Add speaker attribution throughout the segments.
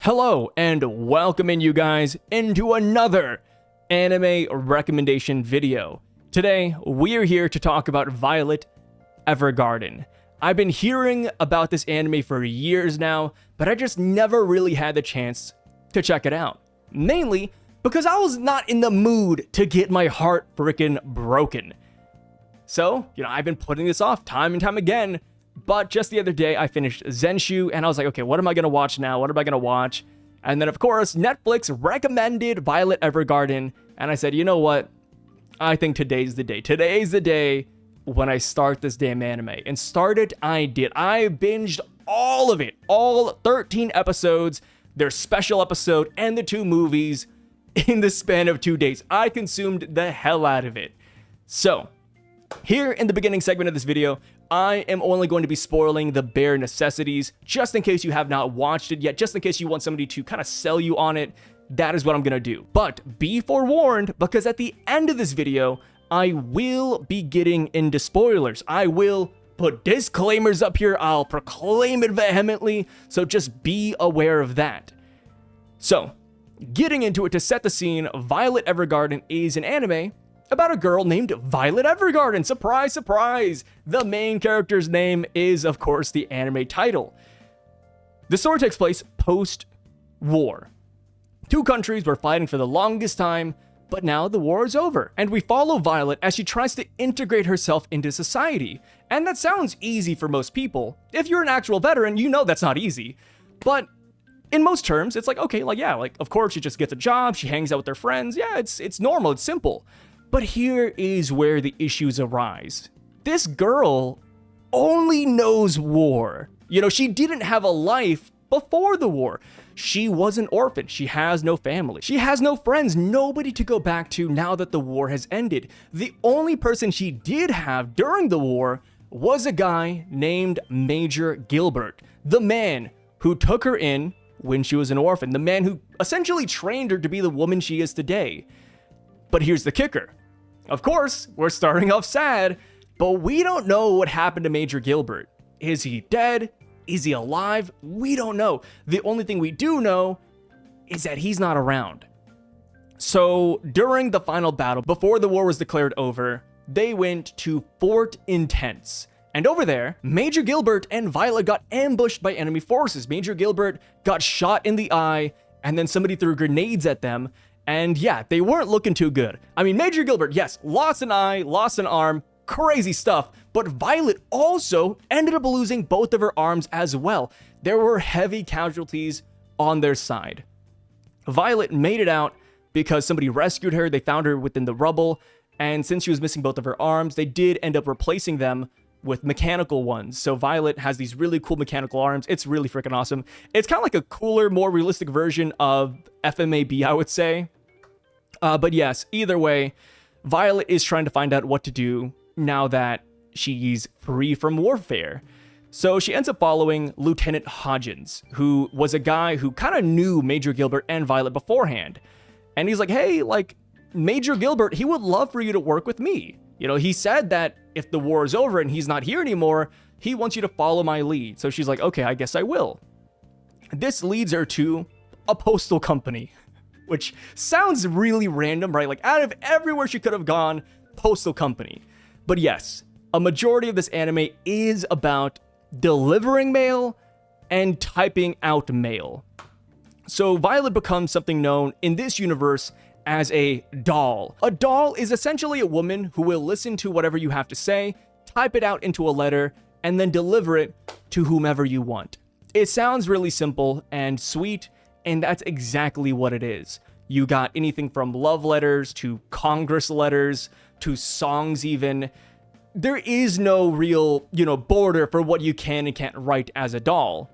Speaker 1: Hello and welcome in you guys into another anime recommendation video. Today we are here to talk about Violet Evergarden. I've been hearing about this anime for years now, but I just never really had the chance to check it out. Mainly because I was not in the mood to get my heart freaking broken. So, I've been putting this off time and time again. But just the other day, I finished Zenshu, and I was like, okay, what am I going to watch now? What am I going to watch? And then, of course, Netflix recommended Violet Evergarden, and I said, you know what? I think today's the day. Today's the day when I start this damn anime. And start it, I did. I binged all of it, all 13 episodes, their special episode, and the 2 movies in the span of 2 days. I consumed the hell out of it. So, here in the beginning segment of this video, I am only going to be spoiling the bare necessities, just in case you have not watched it yet, just in case you want somebody to kind of sell you on it. That is what I'm going to do. But be forewarned, because at the end of this video, I will be getting into spoilers. I will put disclaimers up here. I'll proclaim it vehemently, so just be aware of that. So, getting into it, to set the scene, Violet Evergarden is an anime about a girl named Violet Evergarden. Surprise, surprise! The main character's name is, of course, the anime title. The story takes place post-war. 2 countries were fighting for the longest time, but now the war is over, and we follow Violet as she tries to integrate herself into society. And that sounds easy for most people. If you're an actual veteran, you know that's not easy. But in most terms, it's like, okay, of course she just gets a job, she hangs out with her friends. Yeah, it's normal, it's simple. But here is where the issues arise. This girl only knows war. She didn't have a life before the war. She was an orphan. She has no family. She has no friends, nobody to go back to now that the war has ended. The only person she did have during the war was a guy named Major Gilbert, the man who took her in when she was an orphan, the man who essentially trained her to be the woman she is today. But here's the kicker. Of course, we're starting off sad, but we don't know what happened to Major Gilbert. Is he dead? Is he alive? We don't know. The only thing we do know is that he's not around. So during the final battle, before the war was declared over, they went to Fort Intense. And over there, Major Gilbert and Violet got ambushed by enemy forces. Major Gilbert got shot in the eye, and then somebody threw grenades at them. And yeah, they weren't looking too good. I mean, Major Gilbert, yes, lost an eye, lost an arm, crazy stuff. But Violet also ended up losing both of her arms as well. There were heavy casualties on their side. Violet made it out because somebody rescued her. They found her within the rubble. And since she was missing both of her arms, they did end up replacing them with mechanical ones. So Violet has these really cool mechanical arms. It's really freaking awesome. It's kind of like a cooler, more realistic version of FMAB, I would say. But yes, either way, Violet is trying to find out what to do now that she's free from warfare. So she ends up following Lieutenant Hodgins, who was a guy who kind of knew Major Gilbert and Violet beforehand. And he's like, hey, Major Gilbert, he would love for you to work with me. He said that if the war is over and he's not here anymore, he wants you to follow my lead. So she's like, okay, I guess I will. This leads her to a postal company, which sounds really random, right? Out of everywhere she could have gone, postal company. But yes, a majority of this anime is about delivering mail and typing out mail. So Violet becomes something known in this universe as a doll. A doll is essentially a woman who will listen to whatever you have to say, type it out into a letter, and then deliver it to whomever you want. It sounds really simple and sweet, and that's exactly what it is. You got anything from love letters to Congress letters to songs even. There is no real, border for what you can and can't write as a doll.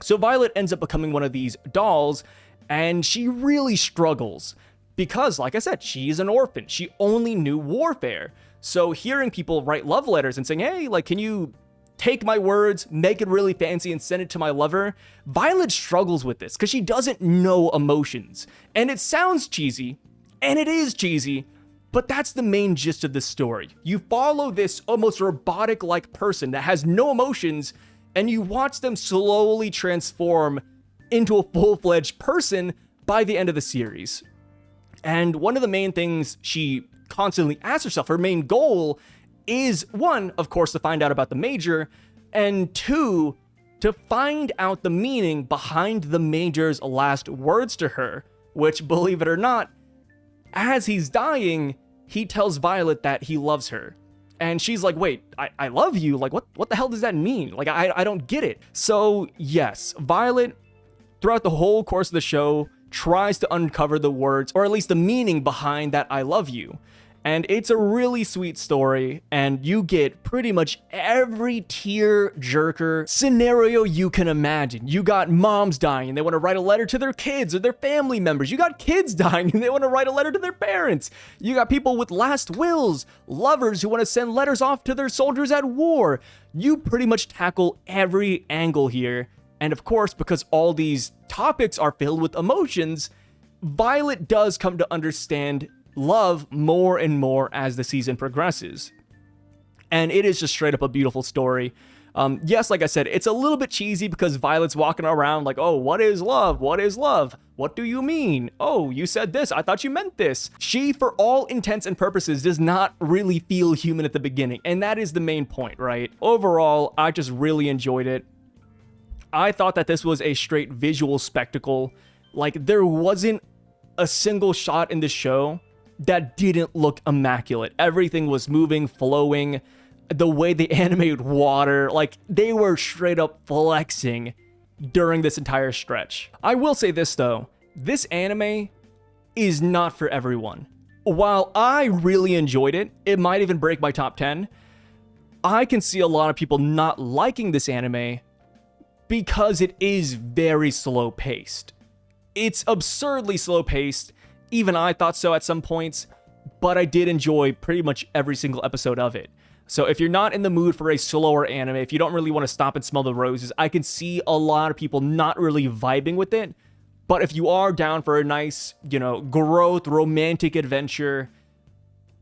Speaker 1: So Violet ends up becoming one of these dolls, and she really struggles. Because, like I said, she's an orphan. She only knew warfare. So hearing people write love letters and saying, hey, can you take my words, make it really fancy, and send it to my lover? Violet struggles with this because she doesn't know emotions. And it sounds cheesy, and it is cheesy, but that's the main gist of the story. You follow this almost robotic-like person that has no emotions, and you watch them slowly transform into a full-fledged person by the end of the series. And one of the main things she constantly asks herself, her main goal is, one, of course, to find out about the Major, and two, to find out the meaning behind the Major's last words to her, which, believe it or not, as he's dying, he tells Violet that he loves her. And she's like, wait, I love you? Like, what the hell does that mean? Like, I don't get it. So, yes, Violet, throughout the whole course of the show, tries to uncover the words, or at least the meaning behind that I love you. And it's a really sweet story, and you get pretty much every tear-jerker scenario you can imagine. You got moms dying, and they want to write a letter to their kids or their family members. You got kids dying, and they want to write a letter to their parents. You got people with last wills, lovers who want to send letters off to their soldiers at war. You pretty much tackle every angle here. And of course, because all these topics are filled with emotions, Violet does come to understand love more and more as the season progresses. And it is just straight up a beautiful story. Yes, like I said, it's a little bit cheesy because Violet's walking around like, oh, what is love? What is love? What do you mean? Oh, you said this. I thought you meant this. She, for all intents and purposes, does not really feel human at the beginning. And that is the main point, right? Overall, I just really enjoyed it. I thought that this was a straight visual spectacle. Like, there wasn't a single shot in the show that didn't look immaculate. Everything was moving, flowing, the way they animated water, like they were straight up flexing during this entire stretch. I will say this though, this anime is not for everyone. While I really enjoyed it, it might even break my top 10, I can see a lot of people not liking this anime because it is very slow paced. It's absurdly slow paced. Even I thought so at some points, but I did enjoy pretty much every single episode of it. So if you're not in the mood for a slower anime, if you don't really want to stop and smell the roses, I can see a lot of people not really vibing with it. But if you are down for a nice, growth, romantic adventure,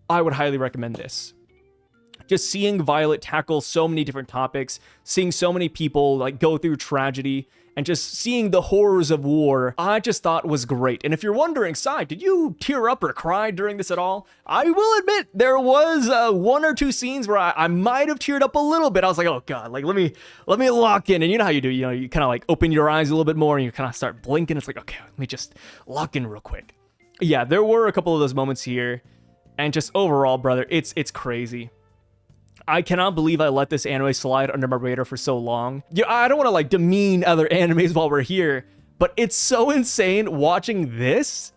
Speaker 1: I would highly recommend this. Just seeing Violet tackle so many different topics, seeing so many people like go through tragedy, and just seeing the horrors of war, I just thought was great. And if you're wondering, Sai, did you tear up or cry during this at all? I will admit there was one or two scenes where I might have teared up a little bit. I was like, oh god, like let me lock in. And you know how you do, you kind of like open your eyes a little bit more and you kind of start blinking. It's like, okay, let me just lock in real quick. Yeah, there were a couple of those moments here, and just overall, brother, it's crazy. I cannot believe I let this anime slide under my radar for so long. Yeah, I don't want to like demean other animes while we're here, but it's so insane watching this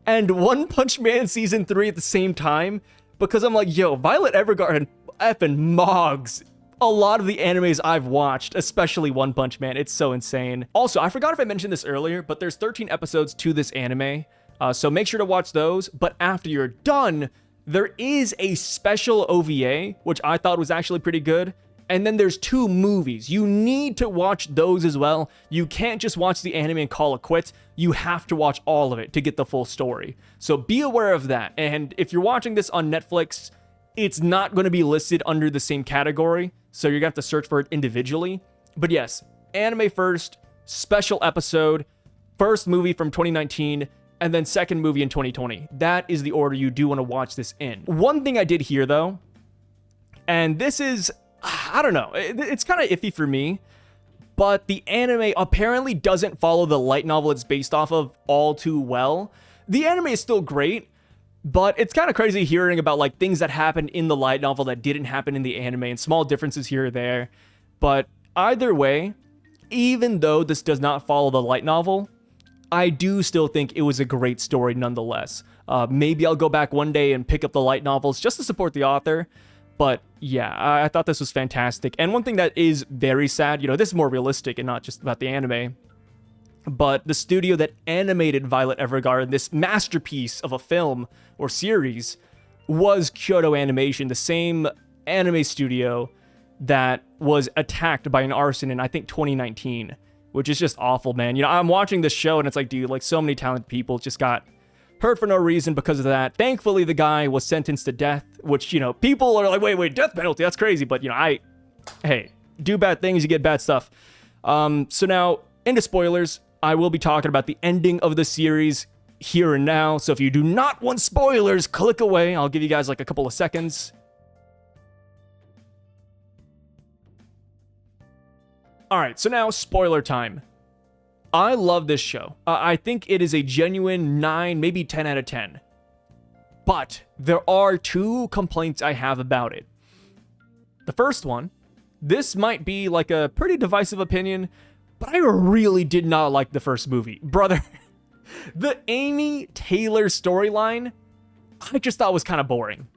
Speaker 1: and One Punch Man Season 3 at the same time, because I'm like, yo, Violet Evergarden effing mogs a lot of the animes I've watched, especially One Punch Man. It's so insane. Also, I forgot if I mentioned this earlier, but there's 13 episodes to this anime, so make sure to watch those. But after you're done, there is a special OVA, which I thought was actually pretty good. And then there's 2 movies. You need to watch those as well. You can't just watch the anime and call it quits. You have to watch all of it to get the full story. So be aware of that. And if you're watching this on Netflix, it's not going to be listed under the same category. So you're going to have to search for it individually. But yes, anime first, special episode, first movie from 2019, and then second movie in 2020. That is the order you do want to watch this in. One thing I did here though, and this is, I don't know, it's kind of iffy for me, but the anime apparently doesn't follow the light novel it's based off of all too well. The anime is still great, but it's kind of crazy hearing about like things that happened in the light novel that didn't happen in the anime and small differences here or there. But either way, even though this does not follow the light novel, I do still think it was a great story nonetheless. Maybe I'll go back one day and pick up the light novels just to support the author. But yeah, I thought this was fantastic. And one thing that is very sad, this is more realistic and not just about the anime, but the studio that animated Violet Evergarden, this masterpiece of a film or series, was Kyoto Animation, the same anime studio that was attacked by an arson in, I think, 2019. Which is just awful, man. I'm watching this show and it's like, dude, like so many talented people just got hurt for no reason because of that. Thankfully, the guy was sentenced to death, which, people are like, wait, death penalty, that's crazy. But, hey, do bad things, you get bad stuff. So now, into spoilers. I will be talking about the ending of the series here and now. So if you do not want spoilers, click away. I'll give you guys like a couple of seconds. All right, so now spoiler time. I love this show. I think it is a genuine 9, maybe 10 out of 10. But there are 2 complaints I have about it. The first one, this might be like a pretty divisive opinion, but I really did not like the first movie. Brother, the Amy Taylor storyline, I just thought was kind of boring.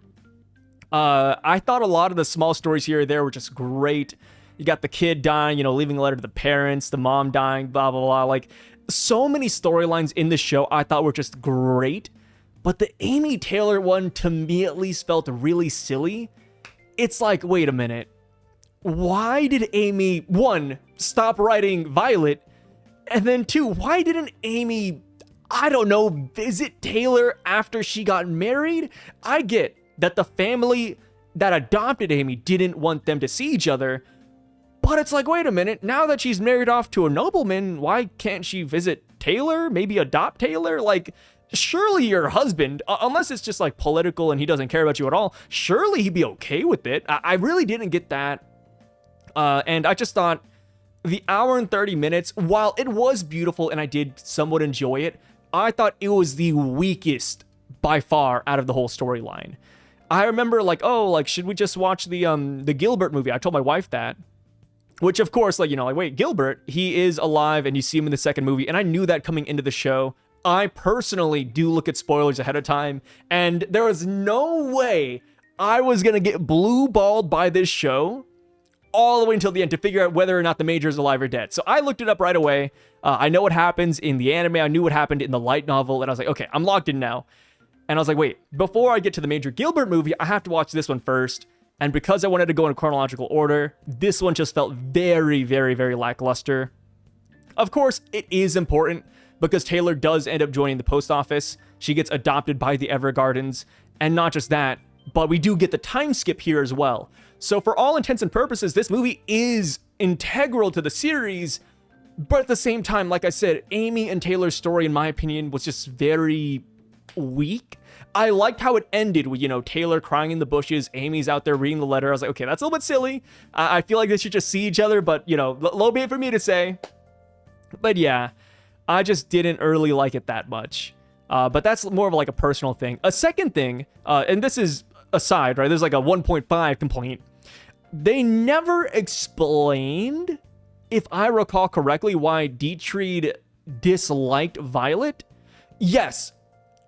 Speaker 1: I thought a lot of the small stories here or there were just great. You got the kid dying, leaving a letter to the parents, the mom dying, blah, blah, blah. Like, so many storylines in the show I thought were just great. But the Amy Taylor one, to me at least, felt really silly. It's like, wait a minute. Why did Amy, 1, stop writing Violet? And then 2, why didn't Amy, I don't know, visit Taylor after she got married? I get that the family that adopted Amy didn't want them to see each other. But it's like, wait a minute, now that she's married off to a nobleman, why can't she visit Taylor? Maybe adopt Taylor? Like, surely your husband, unless it's just like political and he doesn't care about you at all, surely he'd be okay with it. I really didn't get that. And I just thought the hour and 30 minutes, while it was beautiful and I did somewhat enjoy it, I thought it was the weakest by far out of the whole storyline. I remember should we just watch the Gilbert movie? I told my wife that. Which, of course, wait, Gilbert, he is alive and you see him in the second movie. And I knew that coming into the show. I personally do look at spoilers ahead of time. And there was no way I was going to get blue-balled by this show all the way until the end to figure out whether or not the Major is alive or dead. So I looked it up right away. I know what happens in the anime. I knew what happened in the light novel. And I was like, okay, I'm locked in now. And I was like, wait, before I get to the Major Gilbert movie, I have to watch this one first. And because I wanted to go in chronological order, this one just felt very, very, very lackluster. Of course, it is important because Taylor does end up joining the post office. She gets adopted by the Evergardens. And not just that, but we do get the time skip here as well. So for all intents and purposes, this movie is integral to the series. But at the same time, like I said, Amy and Taylor's story, in my opinion, was just very weak. I liked how it ended with, Taylor crying in the bushes, Amy's out there reading the letter. I was like, okay, that's a little bit silly. I feel like they should just see each other, but, low be it for me to say. But yeah, I just didn't really like it that much. But that's more of like a personal thing. A second thing, and this is aside, right? There's like a 1.5 complaint. They never explained, if I recall correctly, why Dietrich disliked Violet. Yes,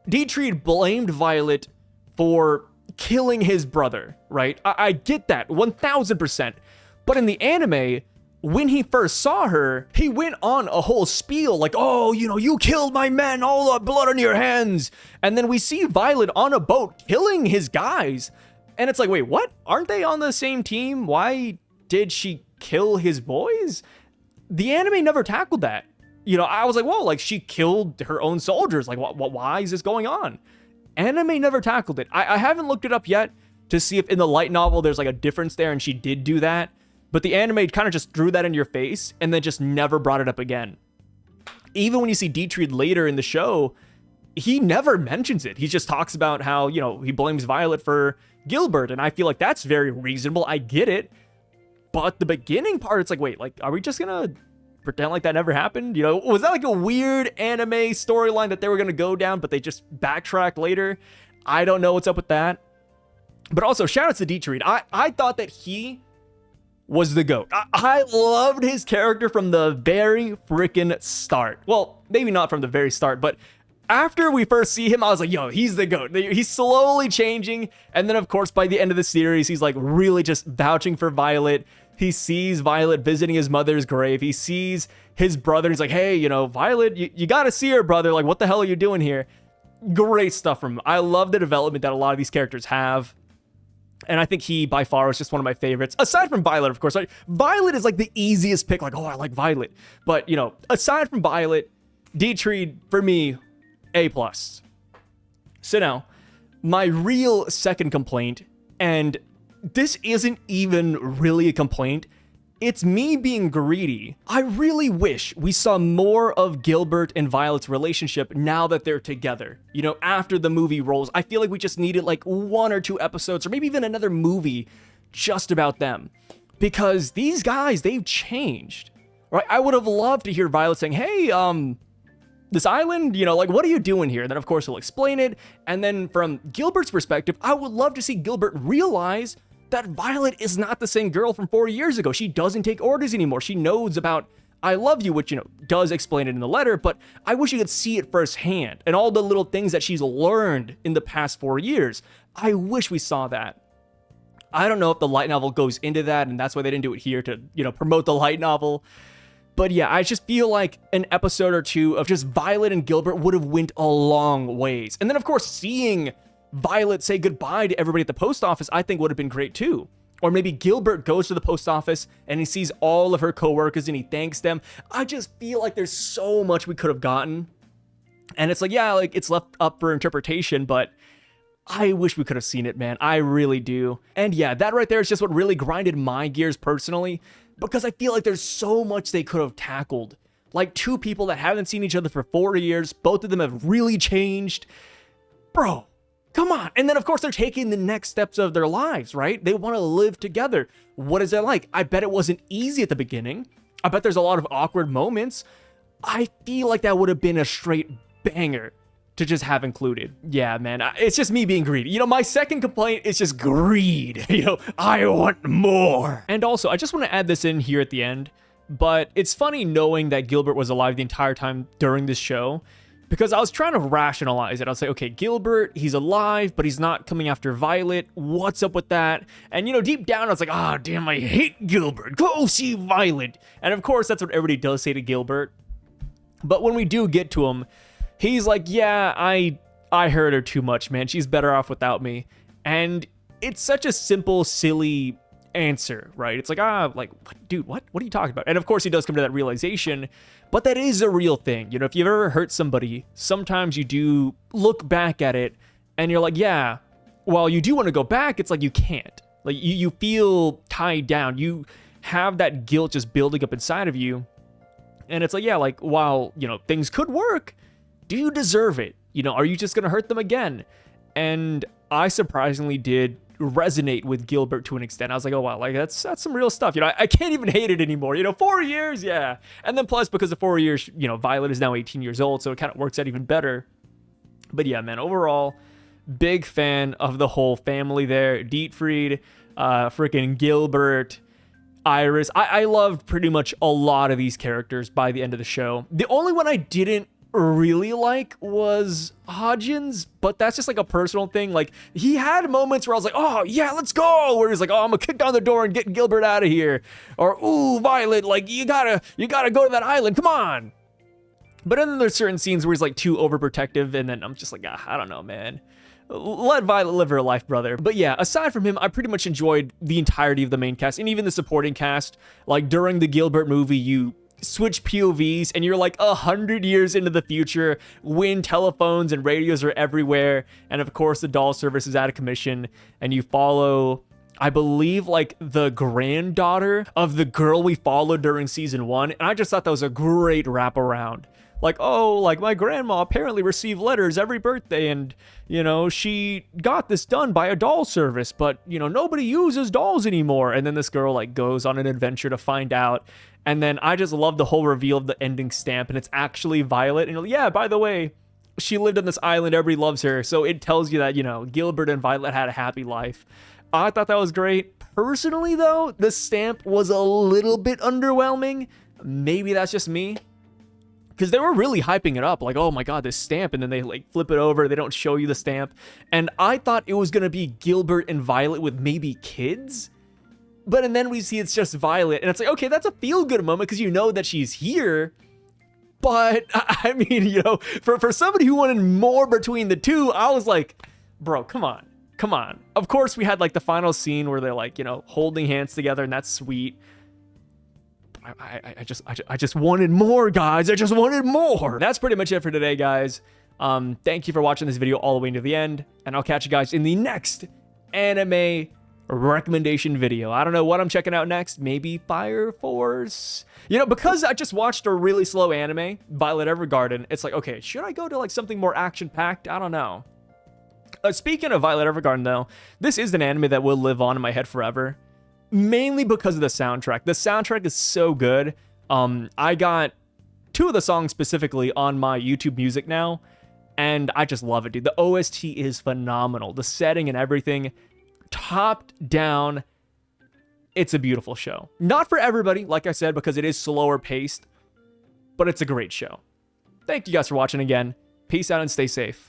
Speaker 1: Dietrich blamed Violet for killing his brother, right? I get that, 1000%. But in the anime, when he first saw her, he went on a whole spiel like, oh, you killed my men, all the blood on your hands. And then we see Violet on a boat killing his guys. And it's like, wait, what? Aren't they on the same team? Why did she kill his boys? The anime never tackled that. I was like, whoa, like she killed her own soldiers. Like, why is this going on? Anime never tackled it. I haven't looked it up yet to see if in the light novel there's like a difference there and she did do that. But the anime kind of just threw that in your face and then just never brought it up again. Even when you see Dietrich later in the show, he never mentions it. He just talks about how, he blames Violet for Gilbert. And I feel like that's very reasonable. I get it. But the beginning part, it's like, wait, like, are we just going to pretend like that never happened? Was that like a weird anime storyline that they were going to go down, but they just backtracked later? I don't know what's up with that. But also, shout out to Dietrich. I thought that he was the GOAT. I loved his character from the very freaking start. Well, maybe not from the very start, but after we first see him, I was like, yo, he's the GOAT. He's slowly changing. And then, of course, by the end of the series, he's like really just vouching for Violet. He sees Violet visiting his mother's grave. He sees his brother. He's like, hey, Violet, you got to see her, brother. Like, what the hell are you doing here? Great stuff from him. I love the development that a lot of these characters have. And I think he, by far, is just one of my favorites. Aside from Violet, of course. Right? Violet is like the easiest pick. Like, oh, I like Violet. But, aside from Violet, Dietrich, for me, A+. So now, my real second complaint, and this isn't even really a complaint, it's me being greedy. I really wish we saw more of Gilbert and Violet's relationship now that they're together. You know, after the movie rolls, I feel like we just needed like 1 or 2 episodes or maybe even another movie just about them. Because these guys, they've changed, right? I would have loved to hear Violet saying, hey, this island, you know, like, what are you doing here? And then, of course, he'll explain it. And then from Gilbert's perspective, I would love to see Gilbert realize that Violet is not the same girl from 4 years ago. She doesn't take orders anymore. She knows about I love you, which, you know, does explain it in the letter, but I wish you could see it firsthand and all the little things that she's learned in the past 4 years. I wish we saw that. I don't know if the light novel goes into that, and that's why they didn't do it here to, you know, promote the light novel. But yeah, I just feel like an episode or 2 of just Violet and Gilbert would have went a long ways. And then, of course, seeing Violet say goodbye to everybody at the post office, I think would have been great too. Or maybe Gilbert goes to the post office and he sees all of her coworkers and he thanks them. I just feel like there's so much we could have gotten. And it's like, yeah, like it's left up for interpretation, but I wish we could have seen it, man. I really do. And yeah, that right there is just what really grinded my gears personally, because I feel like there's so much they could have tackled. Like 2 people that haven't seen each other for 4 years, both of them have really changed. Bro, come on. And then, of course, they're taking the next steps of their lives, right? They want to live together. What is that like? I bet it wasn't easy at the beginning. I bet there's a lot of awkward moments. I feel like that would have been a straight banger to just have included. Yeah, man, it's just me being greedy. You know, my second complaint is just greed. You know, I want more. And also, I just want to add this in here at the end, but it's funny knowing that Gilbert was alive the entire time during this show, because I was trying to rationalize it. I was like, okay, Gilbert, he's alive, but he's not coming after Violet. What's up with that? And, you know, deep down, I was like, ah, damn, I hate Gilbert. Go see Violet. And of course, that's what everybody does say to Gilbert. But when we do get to him, he's like, yeah, I hurt her too much, man. She's better off without me. And it's such a simple, silly answer, right? It's like, dude, what are you talking about? And of course he does come to that realization, but that is a real thing. You know, if you've ever hurt somebody, sometimes you do look back at it and you're like, yeah, while you do want to go back, it's like you can't. Like you feel tied down. You have that guilt just building up inside of you. And it's like, yeah, like, while, you know, things could work, do you deserve it? You know, are you just going to hurt them again? And I surprisingly did resonate with Gilbert to an extent. I was like, oh, wow, like that's some real stuff. You know, I can't even hate it anymore. You know, 4 years, yeah. And then plus, because of 4 years, you know, Violet is now 18 years old, so it kind of works out even better. But yeah, man, overall, big fan of the whole family there. Dietfried, freaking Gilbert, Iris. I loved pretty much a lot of these characters by the end of the show. The only one I didn't really like was Hodgins, but that's just like a personal thing. Like, he had moments where I was like, oh yeah, let's go, where he's like, oh, I'm gonna kick down the door and get Gilbert out of here, or ooh, Violet, like you gotta go to that island, come on. But then there's certain scenes where he's like too overprotective, and then I'm just like, I don't know, man, let Violet live her life, brother. But yeah, aside from him, I pretty much enjoyed the entirety of the main cast and even the supporting cast. Like during the Gilbert movie, you switch POVs and you're like 100 years into the future when telephones and radios are everywhere, and of course the doll service is out of commission, and you follow, I believe, like the granddaughter of the girl we followed during season 1, and I just thought that was a great wraparound. Like, oh, like my grandma apparently received letters every birthday, and, you know, she got this done by a doll service, but, you know, nobody uses dolls anymore. And then this girl like goes on an adventure to find out. And then I just love the whole reveal of the ending stamp, and it's actually Violet. And you're like, yeah, by the way, she lived on this island, everybody loves her. So it tells you that, you know, Gilbert and Violet had a happy life. I thought that was great. Personally, though, the stamp was a little bit underwhelming. Maybe that's just me, because they were really hyping it up, like, oh my god, this stamp, and then they like flip it over, they don't show you the stamp, and I thought it was gonna be Gilbert and Violet with maybe kids, and then we see it's just Violet, and it's like, okay, that's a feel-good moment, because you know that she's here, but, I mean, you know, for somebody who wanted more between the two, I was like, bro, come on. Of course, we had like the final scene where they're like, you know, holding hands together, and that's sweet. I just wanted more, guys. I just wanted more. That's pretty much it for today, guys. Thank you for watching this video all the way into the end, and I'll catch you guys in the next anime recommendation video. I don't know what I'm checking out next. Maybe Fire Force. You know, because I just watched a really slow anime, Violet Evergarden, it's like, okay, should I go to like something more action-packed? I don't know. Speaking of Violet Evergarden, though, this is an anime that will live on in my head forever, mainly because of the soundtrack. The soundtrack is so good. I got 2 of the songs specifically on my YouTube Music now, and I just love it, dude. The OST is phenomenal. The setting and everything, top down, it's a beautiful show. Not for everybody, like I said, because it is slower paced, but it's a great show. Thank you guys for watching again. Peace out and stay safe.